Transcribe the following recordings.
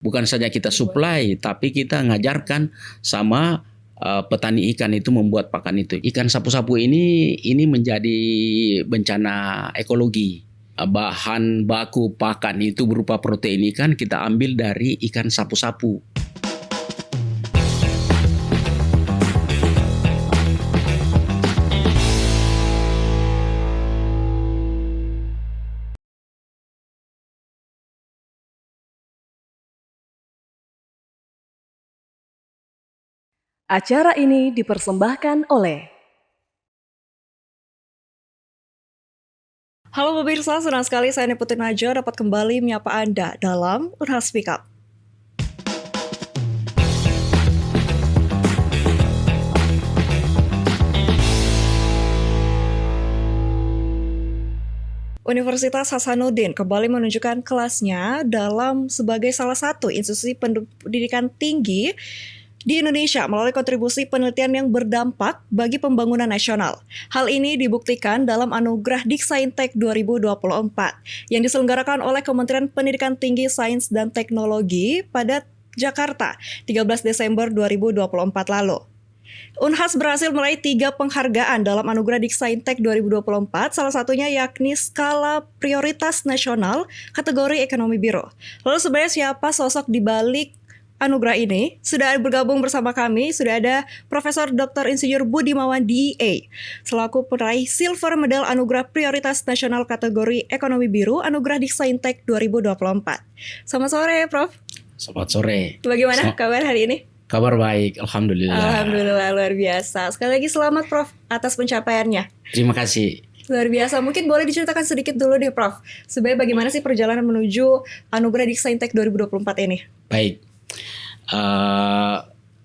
Bukan saja kita supply, tapi kita ngajarkan sama petani ikan itu membuat pakan itu. Ikan sapu-sapu ini menjadi bencana ekologi. Bahan baku pakan itu berupa protein ikan kita ambil dari ikan sapu-sapu. Acara ini dipersembahkan oleh Halo pemirsa, senang sekali saya Putri Najwa dapat kembali menyapa Anda dalam Unhas Speak Up. Universitas Hasanuddin kembali menunjukkan kelasnya sebagai salah satu institusi pendidikan tinggi di Indonesia melalui kontribusi penelitian yang berdampak bagi pembangunan nasional. Hal ini dibuktikan dalam Anugerah Diksaintek 2024 yang diselenggarakan oleh Kementerian Pendidikan Tinggi, Sains, dan Teknologi pada Jakarta 13 Desember 2024 lalu. Unhas berhasil meraih 3 penghargaan dalam Anugerah Diksaintek 2024, salah satunya yakni Skala Prioritas Nasional kategori Ekonomi Biru. Lalu sebenarnya siapa sosok di balik anugerah ini? Sudah bergabung bersama kami, sudah ada Profesor Dr. Insinyur Budimawan DA selaku peraih Silver Medal Anugerah Prioritas Nasional kategori Ekonomi Biru Anugerah Diksaintek 2024. Selamat sore, Prof. Selamat sore. Bagaimana kabar hari ini? Kabar baik, alhamdulillah. Alhamdulillah, luar biasa. Sekali lagi selamat, Prof, atas pencapaiannya. Terima kasih. Luar biasa. Mungkin boleh diceritakan sedikit dulu deh, Prof. Sebenarnya bagaimana sih perjalanan menuju Anugerah Diksaintek 2024 ini? Baik.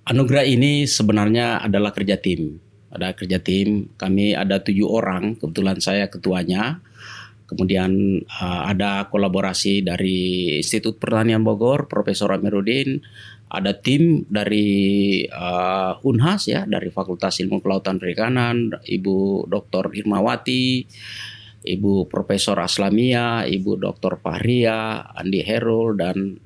Anugerah ini sebenarnya adalah kerja tim. Ada kerja tim. Kami ada 7 orang. Kebetulan saya ketuanya. Kemudian ada kolaborasi dari Institut Pertanian Bogor, Profesor Amiruddin. Ada tim dari Unhas ya, dari Fakultas Ilmu Kelautan Perikanan, Ibu Dr. Irmawati, Ibu Profesor Aslamia, Ibu Dr. Fahria, Andi Herul, dan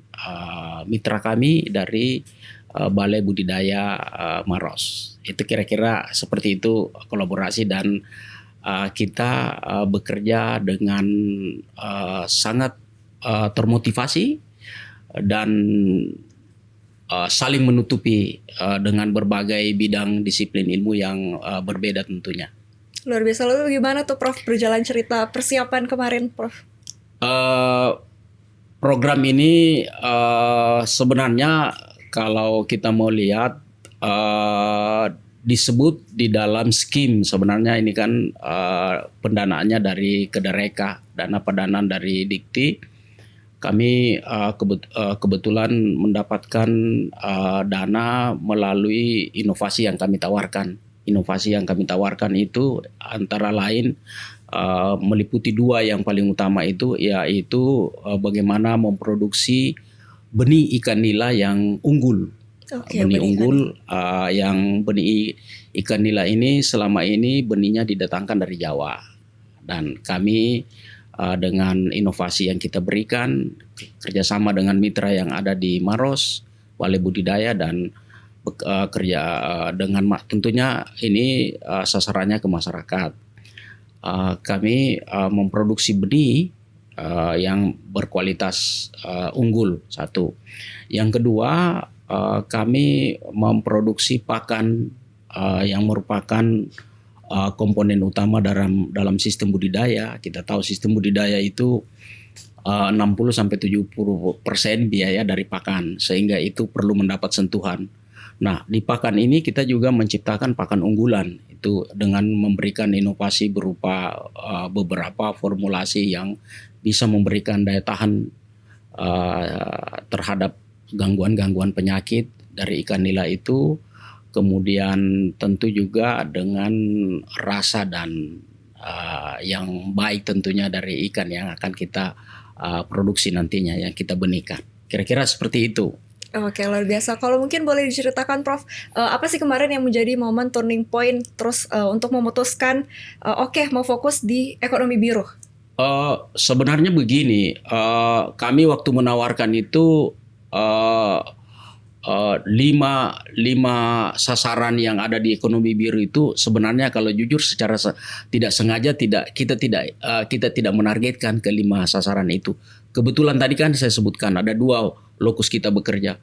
mitra kami dari Balai Budidaya Maros. Itu kira-kira seperti itu kolaborasi, dan kita bekerja dengan sangat termotivasi dan saling menutupi dengan berbagai bidang disiplin ilmu yang berbeda tentunya. Luar biasa. Lalu gimana tuh, Prof, berjalan cerita persiapan kemarin, Prof? Program ini sebenarnya kalau kita mau lihat disebut di dalam skim, sebenarnya ini kan pendanaannya dari Kedareka, dana pendanaan dari Dikti. Kami kebetulan mendapatkan dana melalui inovasi yang kami tawarkan. Inovasi yang kami tawarkan itu antara lain meliputi 2 yang paling utama itu, yaitu bagaimana memproduksi benih ikan nila yang unggul. Benih unggul yang benih ikan nila ini selama ini benihnya didatangkan dari Jawa, dan kami dengan inovasi yang kita berikan kerjasama dengan mitra yang ada di Maros, Balai Budidaya, dan kerja dengan tentunya ini sasarannya ke masyarakat. Kami memproduksi benih yang berkualitas unggul, satu. Yang kedua, kami memproduksi pakan yang merupakan komponen utama dalam sistem budidaya. Kita tahu sistem budidaya itu 60-70% biaya dari pakan, sehingga itu perlu mendapat sentuhan. Nah, di pakan ini kita juga menciptakan pakan unggulan itu dengan memberikan inovasi berupa beberapa formulasi yang bisa memberikan daya tahan terhadap gangguan-gangguan penyakit dari ikan nila itu. Kemudian tentu juga dengan rasa dan yang baik tentunya dari ikan yang akan kita produksi nantinya, yang kita benihkan. Kira-kira seperti itu. Oke, luar biasa. Kalau mungkin boleh diceritakan, Prof, apa sih kemarin yang menjadi momen turning point terus untuk memutuskan mau fokus di ekonomi biru? Sebenarnya begini, kami waktu menawarkan itu uh, lima sasaran yang ada di ekonomi biru itu sebenarnya kalau jujur secara tidak sengaja kita tidak menargetkan ke 5 sasaran itu. Kebetulan tadi kan saya sebutkan ada 2 lokus kita bekerja.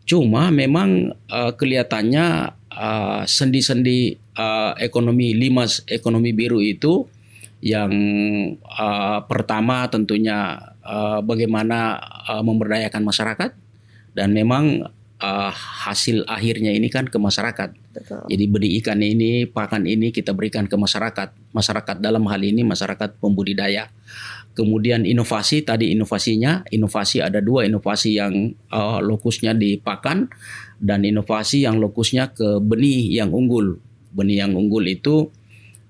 Cuma memang kelihatannya sendi-sendi ekonomi 5 ekonomi biru itu yang pertama tentunya bagaimana memberdayakan masyarakat, dan memang hasil akhirnya ini kan ke masyarakat. Betul. Jadi benih ikan ini, pakan ini kita berikan ke masyarakat. Masyarakat dalam hal ini masyarakat pembudidaya. Kemudian inovasi, tadi inovasi ada 2 inovasi yang lokusnya di pakan, dan inovasi yang lokusnya ke benih yang unggul. Benih yang unggul itu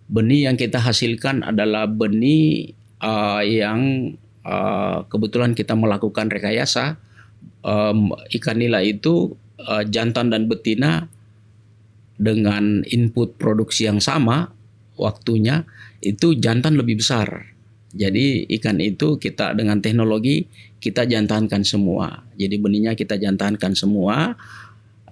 benih yang kita hasilkan adalah benih yang kebetulan kita melakukan rekayasa. Ikan nila itu jantan dan betina dengan input produksi yang sama waktunya, itu jantan lebih besar. Jadi ikan itu kita dengan teknologi kita jantankan semua. Jadi benihnya kita jantankan semua.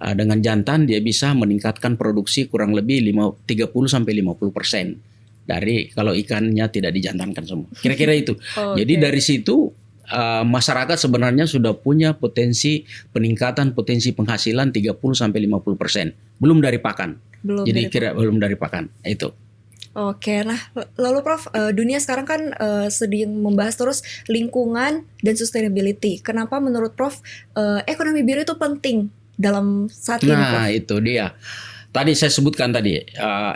Dengan jantan dia bisa meningkatkan produksi kurang lebih 30-50% dari kalau ikannya tidak dijantankan semua. Kira-kira itu. Jadi dari situ masyarakat sebenarnya sudah punya potensi peningkatan potensi penghasilan 30-50%. Belum dari pakan. Belum dari pakan. Itu. Oke, nah lalu Prof, dunia sekarang kan sedang membahas terus lingkungan dan sustainability. Kenapa menurut Prof ekonomi biru itu penting dalam saat ini, Prof? Nah, itu dia. Tadi saya sebutkan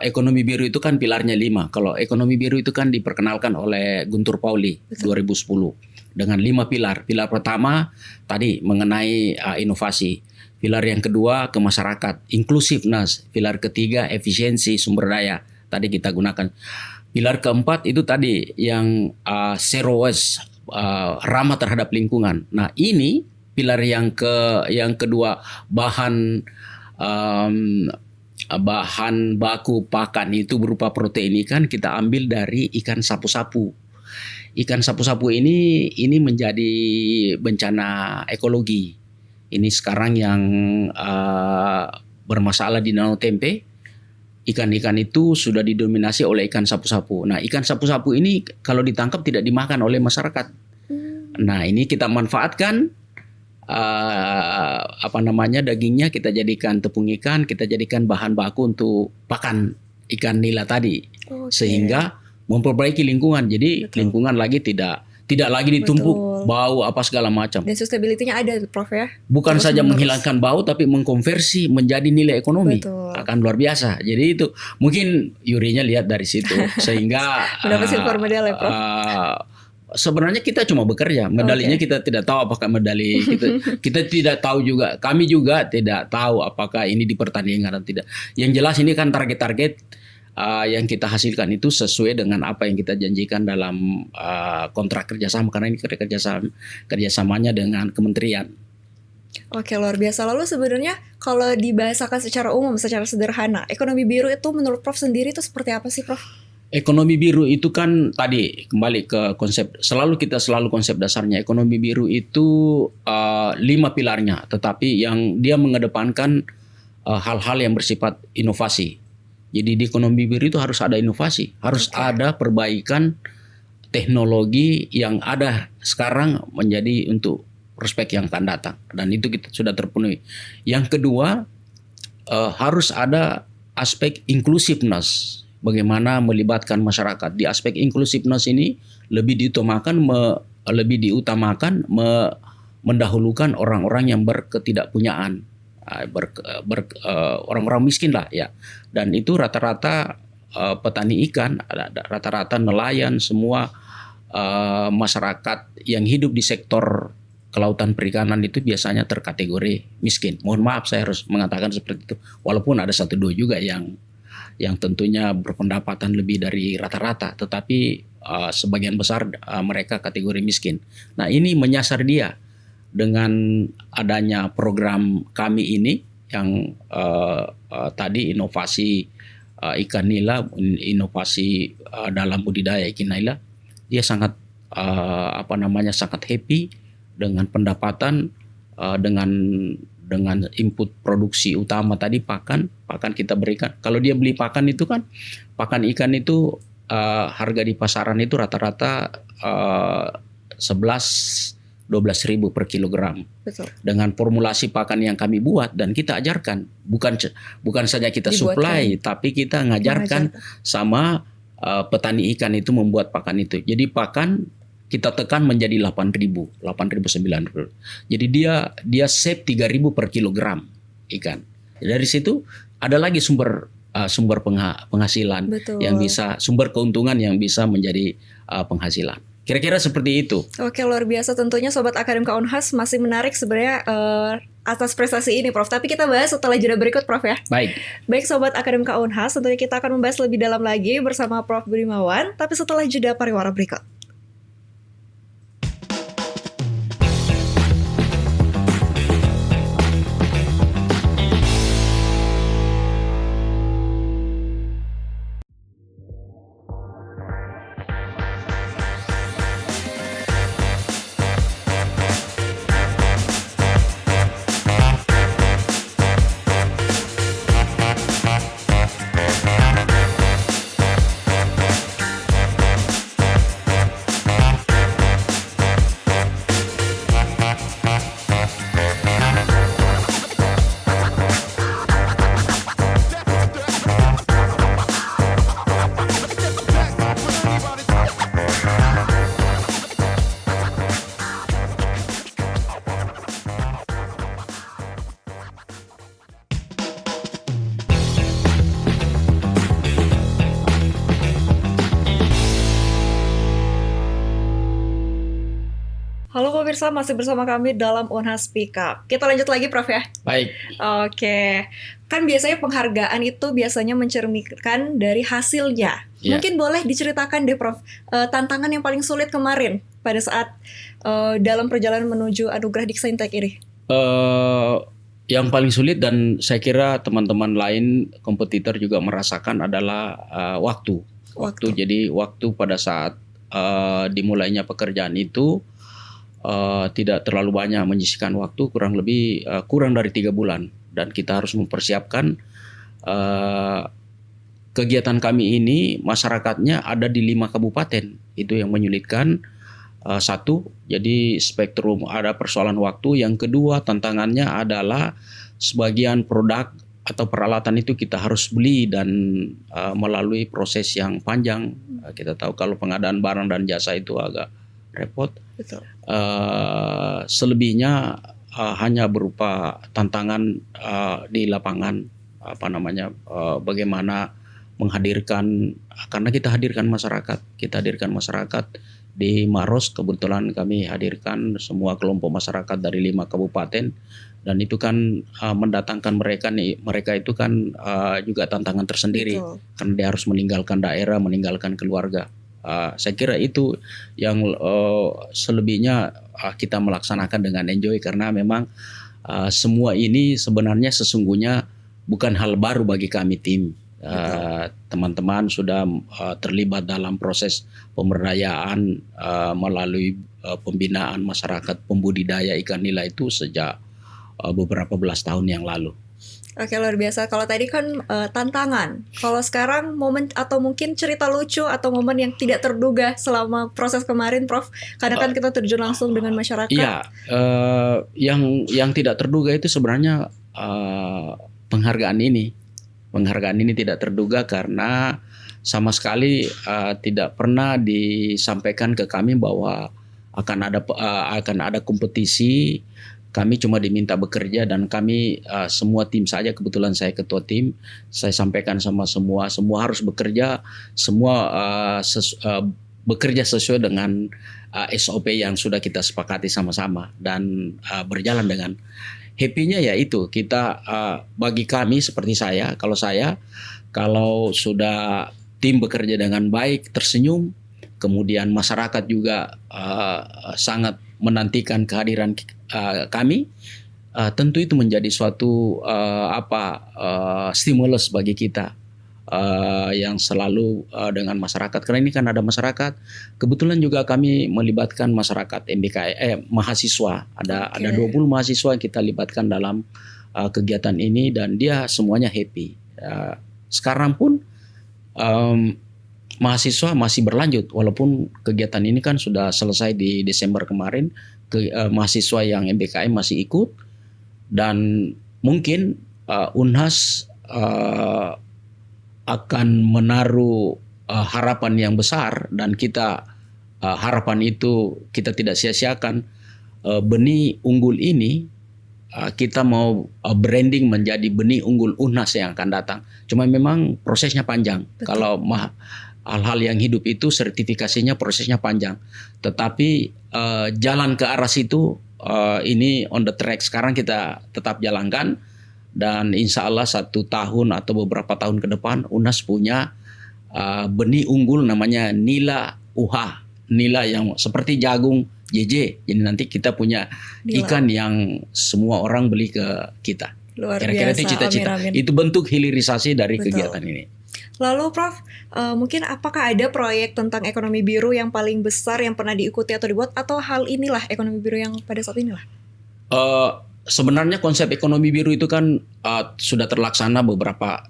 ekonomi biru itu kan pilarnya 5. Kalau ekonomi biru itu kan diperkenalkan oleh Guntur Pauli 2010 dengan 5 pilar. Pilar pertama tadi mengenai inovasi. Pilar yang kedua ke masyarakat, inclusiveness. Pilar ketiga efisiensi sumber daya. Tadi kita gunakan. Pilar keempat itu tadi yang zero waste, ramah terhadap lingkungan. Nah, ini pilar yang kedua bahan baku pakan itu berupa protein ikan kita ambil dari ikan sapu-sapu. Ikan sapu-sapu ini menjadi bencana ekologi. Ini sekarang yang bermasalah di Danau Tempe. Ikan-ikan itu sudah didominasi oleh ikan sapu-sapu. Nah, ikan sapu-sapu ini kalau ditangkap tidak dimakan oleh masyarakat. Nah, ini kita manfaatkan dagingnya kita jadikan tepung ikan, kita jadikan bahan baku untuk pakan ikan nila tadi. Sehingga memperbaiki lingkungan. Jadi lingkungan lagi tidak lagi ditumpuk bau apa segala macam. Dan sustainability-nya ada, Prof, ya. Bukan saja menghilangkan bau tapi mengkonversi menjadi nilai ekonomi. Akan luar biasa. Jadi itu mungkin Yurinya lihat dari situ sehingga mendapat silver medal ya, Prof. Sebenarnya kita cuma bekerja. Medalinya kita tidak tahu apakah medali kita tidak tahu juga. Kami juga tidak tahu apakah ini dipertandingkan atau tidak. Yang jelas ini kan target-target yang kita hasilkan itu sesuai dengan apa yang kita janjikan dalam kontrak kerjasama, karena ini kerjasamanya dengan kementerian. Oke, luar biasa. Lalu sebenarnya kalau dibahasakan secara umum, secara sederhana, ekonomi biru itu menurut Prof sendiri itu seperti apa sih, Prof? Ekonomi biru itu kan tadi kembali ke konsep, kita selalu konsep dasarnya ekonomi biru itu 5 pilarnya, tetapi yang dia mengedepankan hal-hal yang bersifat inovasi. Jadi di ekonomi biru itu harus ada inovasi, harus ada perbaikan teknologi yang ada sekarang menjadi untuk prospek yang akan datang, dan itu kita sudah terpenuhi. Yang kedua harus ada aspek inclusiveness. Bagaimana melibatkan masyarakat. Di aspek inclusiveness ini lebih diutamakan mendahulukan orang-orang yang berketidakpunyaan, orang-orang miskin lah ya. Dan itu rata-rata petani ikan, rata-rata nelayan, semua masyarakat yang hidup di sektor kelautan perikanan itu biasanya terkategori miskin. Mohon maaf saya harus mengatakan seperti itu. Walaupun ada 1-2 juga yang tentunya berpendapatan lebih dari rata-rata, tetapi sebagian besar mereka kategori miskin. Nah, ini menyasar dia dengan adanya program kami ini yang tadi inovasi ikan nila, inovasi dalam budidaya ikan nila. Dia sangat sangat happy dengan pendapatan dengan input produksi utama tadi pakan kita berikan. Kalau dia beli pakan itu kan pakan ikan itu harga di pasaran itu rata-rata 11-12 ribu per kilogram. Betul. Dengan formulasi pakan yang kami buat dan kita ajarkan, bukan saja kita supply, tapi kita ngajarkan sama petani ikan itu membuat pakan itu. Jadi pakan kita tekan menjadi 8.000, 9.000. Jadi dia save 3.000 per kilogram ikan. Dari situ ada lagi sumber penghasilan. Betul. Yang bisa, sumber keuntungan yang bisa menjadi penghasilan. Kira-kira seperti itu. Oke, luar biasa tentunya Sobat Akademika Unhas, masih menarik sebenarnya atas prestasi ini Prof. Tapi kita bahas setelah jeda berikut Prof ya. Baik Sobat Akademika Unhas, tentunya kita akan membahas lebih dalam lagi bersama Prof. Budimawan, tapi setelah jeda pariwara berikut. Halo pemirsa, masih bersama kami dalam Unhas Speak Up. Kita lanjut lagi Prof ya. Baik. Oke, kan biasanya penghargaan itu biasanya mencerminkan dari hasilnya. Mungkin boleh diceritakan deh Prof, tantangan yang paling sulit kemarin pada saat dalam perjalanan menuju Anugerah Diksaintek ini. Yang paling sulit dan saya kira teman-teman lain kompetitor juga merasakan adalah waktu. Jadi waktu pada saat dimulainya pekerjaan itu tidak terlalu banyak menyisihkan waktu, kurang dari 3 bulan, dan kita harus mempersiapkan kegiatan kami ini. Masyarakatnya ada di 5 kabupaten, itu yang menyulitkan. Satu, jadi spektrum ada persoalan waktu. Yang kedua, tantangannya adalah sebagian produk atau peralatan itu kita harus beli dan melalui proses yang panjang. Kita tahu kalau pengadaan barang dan jasa itu agak repot. Betul. Selebihnya hanya berupa tantangan di lapangan, bagaimana menghadirkan, karena kita hadirkan masyarakat di Maros. Kebetulan kami hadirkan semua kelompok masyarakat dari 5 kabupaten, dan itu kan mendatangkan mereka itu kan juga tantangan tersendiri. Betul. Karena dia harus meninggalkan daerah, meninggalkan keluarga. Saya kira itu yang selebihnya kita melaksanakan dengan enjoy, karena memang semua ini sebenarnya sesungguhnya bukan hal baru bagi kami tim. Teman-teman sudah terlibat dalam proses pemberdayaan melalui pembinaan masyarakat pembudidaya ikan nila itu sejak beberapa belas tahun yang lalu. Oke, luar biasa. Kalau tadi kan tantangan. Kalau sekarang momen atau mungkin cerita lucu atau momen yang tidak terduga selama proses kemarin, Prof. Karena kan kita terjun langsung dengan masyarakat. Iya, yang tidak terduga itu sebenarnya penghargaan ini. Penghargaan ini tidak terduga karena sama sekali tidak pernah disampaikan ke kami bahwa akan ada kompetisi. Kami cuma diminta bekerja, dan kami semua tim saja, kebetulan saya ketua tim, saya sampaikan sama semua harus bekerja, semua bekerja sesuai dengan SOP yang sudah kita sepakati sama-sama, dan berjalan dengan happy-nya. Ya itu, kita bagi kami seperti saya, kalau sudah tim bekerja dengan baik, tersenyum, kemudian masyarakat juga sangat menantikan kehadiran kami, tentu itu menjadi suatu stimulus bagi kita yang selalu dengan masyarakat, karena ini kan ada masyarakat. Kebetulan juga kami melibatkan masyarakat mahasiswa. Ada 20 mahasiswa yang kita libatkan dalam kegiatan ini dan dia semuanya happy. Sekarang pun mahasiswa masih berlanjut walaupun kegiatan ini kan sudah selesai di Desember kemarin. Mahasiswa yang MBKM masih ikut dan mungkin Unhas akan menaruh harapan yang besar dan kita harapan itu kita tidak sia-siakan. Benih unggul ini kita mau branding menjadi benih unggul Unhas yang akan datang. Cuma memang prosesnya panjang. Betul. Kalau hal-hal yang hidup itu sertifikasinya prosesnya panjang. Tetapi jalan ke arah situ ini on the track. Sekarang kita tetap jalankan. Dan insya Allah 1 tahun atau beberapa tahun ke depan Unhas punya benih unggul namanya Nila UH. Nila yang seperti jagung JJ. Jadi nanti kita punya Nila. ikan yang semua orang beli ke kita. Luar Kira-kira biasa. itu cita-cita. Amin, amin. Itu bentuk hilirisasi dari Betul. kegiatan ini. Lalu Prof, mungkin apakah ada proyek tentang ekonomi biru yang paling besar yang pernah diikuti atau dibuat, atau hal inilah ekonomi biru yang pada saat inilah? Sebenarnya konsep ekonomi biru itu kan sudah terlaksana beberapa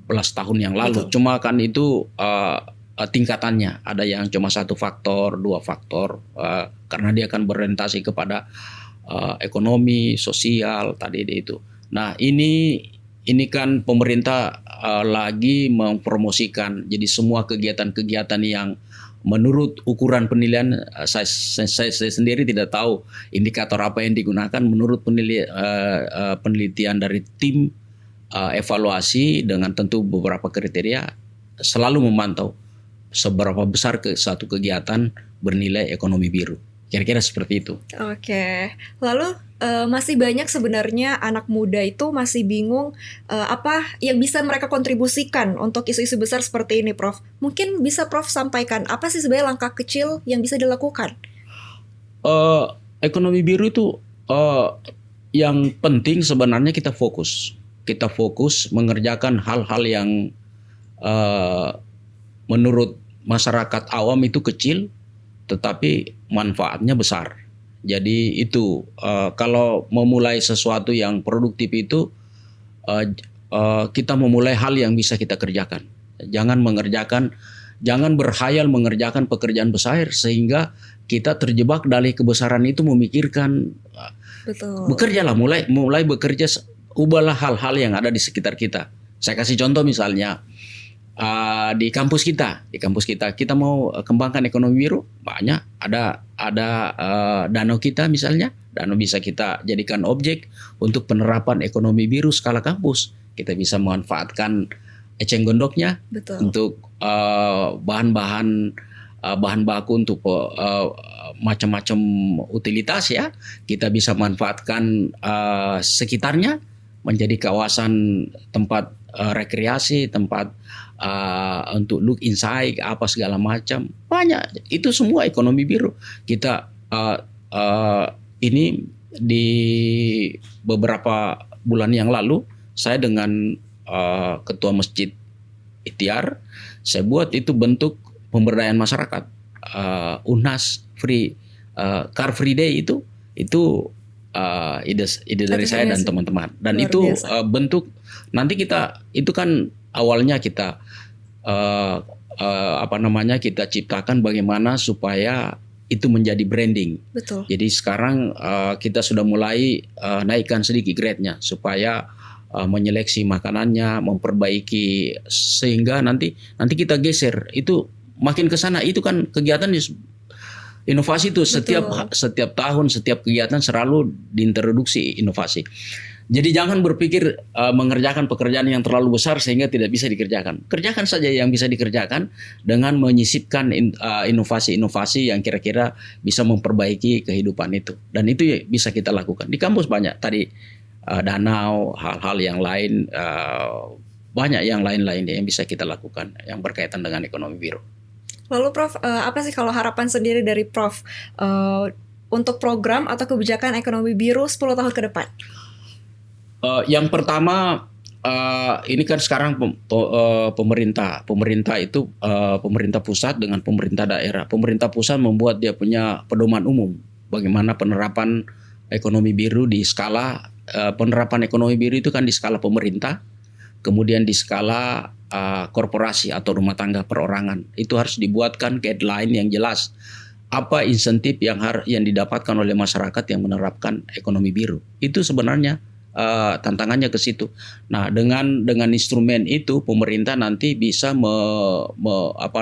belas tahun yang lalu. Betul. Cuma kan itu tingkatannya ada yang cuma 1 faktor, 2 faktor karena dia akan berorientasi kepada ekonomi, sosial tadi itu. Nah ini kan pemerintah lagi mempromosikan. Jadi semua kegiatan-kegiatan yang menurut ukuran penilaian, saya sendiri tidak tahu indikator apa yang digunakan. Menurut penelitian dari tim evaluasi dengan tentu beberapa kriteria, selalu memantau seberapa besar satu kegiatan bernilai ekonomi biru. Kira-kira seperti itu. Oke, lalu masih banyak sebenarnya anak muda itu masih bingung apa yang bisa mereka kontribusikan untuk isu-isu besar seperti ini, Prof. Mungkin bisa Prof sampaikan apa sih sebenarnya langkah kecil yang bisa dilakukan? Ekonomi biru itu yang penting sebenarnya kita fokus mengerjakan hal-hal yang menurut masyarakat awam itu kecil, tetapi manfaatnya besar. Jadi itu kalau memulai sesuatu yang produktif itu kita memulai hal yang bisa kita kerjakan. Jangan berhayal mengerjakan pekerjaan besar sehingga kita terjebak dari kebesaran itu memikirkan. Betul. Bekerjalah, mulai bekerja, ubahlah hal-hal yang ada di sekitar kita. Saya kasih contoh misalnya. Di kampus kita mau kembangkan ekonomi biru, banyak ada danau kita misalnya, danau bisa kita jadikan objek untuk penerapan ekonomi biru skala kampus. Kita bisa memanfaatkan eceng gondoknya. Betul. Untuk bahan baku untuk macam-macam utilitas ya. Kita bisa manfaatkan sekitarnya menjadi kawasan tempat rekreasi, tempat untuk look inside apa segala macam, banyak. Itu semua ekonomi biru. Kita ini di beberapa bulan yang lalu saya dengan ketua masjid Ikhtiar, saya buat itu bentuk pemberdayaan masyarakat. Unhas free car free day itu ide dari saya dan teman-teman. Dan luar itu biasa. bentuk nanti kita itu kan awalnya kita kita ciptakan bagaimana supaya itu menjadi branding. Betul. Jadi sekarang kita sudah mulai naikkan sedikit grade-nya supaya menyeleksi makanannya, memperbaiki sehingga nanti kita geser itu makin ke sana. Itu kan kegiatan inovasi itu setiap tahun, setiap kegiatan selalu diintroduksi inovasi. Jadi jangan berpikir mengerjakan pekerjaan yang terlalu besar sehingga tidak bisa dikerjakan. Kerjakan saja yang bisa dikerjakan dengan menyisipkan inovasi-inovasi yang kira-kira bisa memperbaiki kehidupan itu. Dan itu bisa kita lakukan. Di kampus banyak tadi danau, hal-hal yang lain, banyak yang lain-lain yang bisa kita lakukan yang berkaitan dengan ekonomi biru. Lalu Prof, apa sih kalau harapan sendiri dari Prof untuk program atau kebijakan ekonomi biru 10 tahun ke depan? Yang pertama ini kan sekarang pemerintah itu pemerintah pusat dengan pemerintah daerah. Pemerintah pusat membuat dia punya pedoman umum bagaimana penerapan ekonomi biru di skala penerapan ekonomi biru itu kan di skala pemerintah, kemudian di skala korporasi atau rumah tangga perorangan. Itu harus dibuatkan guideline yang jelas apa insentif yang didapatkan oleh masyarakat yang menerapkan ekonomi biru. Itu sebenarnya tantangannya ke situ. Nah, dengan instrumen itu pemerintah nanti bisa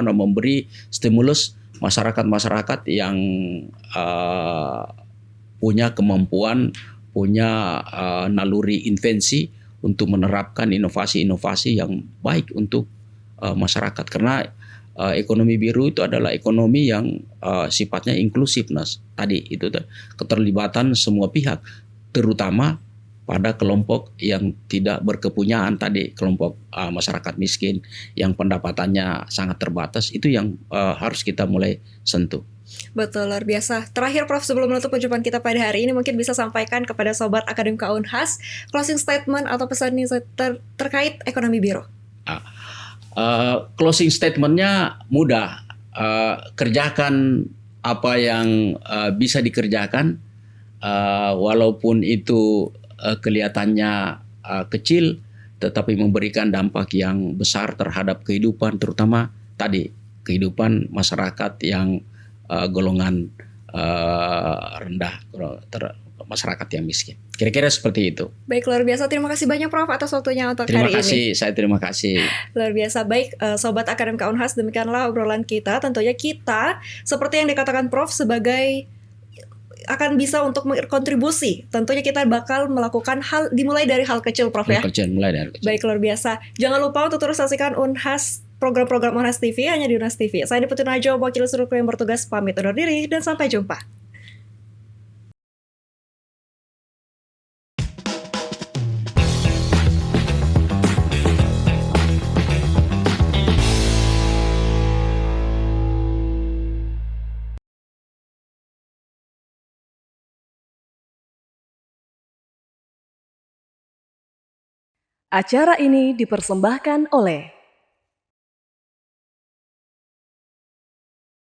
memberi stimulus masyarakat-masyarakat yang punya kemampuan, punya naluri invensi untuk menerapkan inovasi-inovasi yang baik untuk masyarakat. Karena ekonomi biru itu adalah ekonomi yang sifatnya inklusif, Nas. Tadi itu keterlibatan semua pihak, terutama pada kelompok yang tidak berkepunyaan tadi, kelompok masyarakat miskin yang pendapatannya sangat terbatas, itu yang harus kita mulai sentuh. Betul, luar biasa. Terakhir Prof, sebelum menutup perjumpaan kita pada hari ini, mungkin bisa sampaikan kepada Sobat Akademika Unhas closing statement atau pesan terkait ekonomi biru. Closing statementnya mudah, kerjakan apa yang bisa dikerjakan, walaupun itu kelihatannya kecil, tetapi memberikan dampak yang besar terhadap kehidupan, terutama tadi kehidupan masyarakat yang golongan rendah, masyarakat yang miskin. Kira-kira seperti itu. Baik, luar biasa. Terima kasih banyak Prof atas waktunya untuk terima hari kasih, ini. Saya terima kasih. Luar biasa. Baik, Sobat Akademika Unhas, demikianlah obrolan kita. Tentunya kita, seperti yang dikatakan Prof, sebagai akan bisa untuk berkontribusi. Tentunya kita bakal melakukan dimulai dari hal kecil, Prof, ya. Mulai dari kecil. Baik, luar biasa. Jangan lupa untuk terus saksikan Unhas, program-program Unhas TV hanya di Unhas TV. Saya Putri Najwa, wakil seluruh kru yang bertugas, pamit undur diri dan sampai jumpa. Acara ini dipersembahkan oleh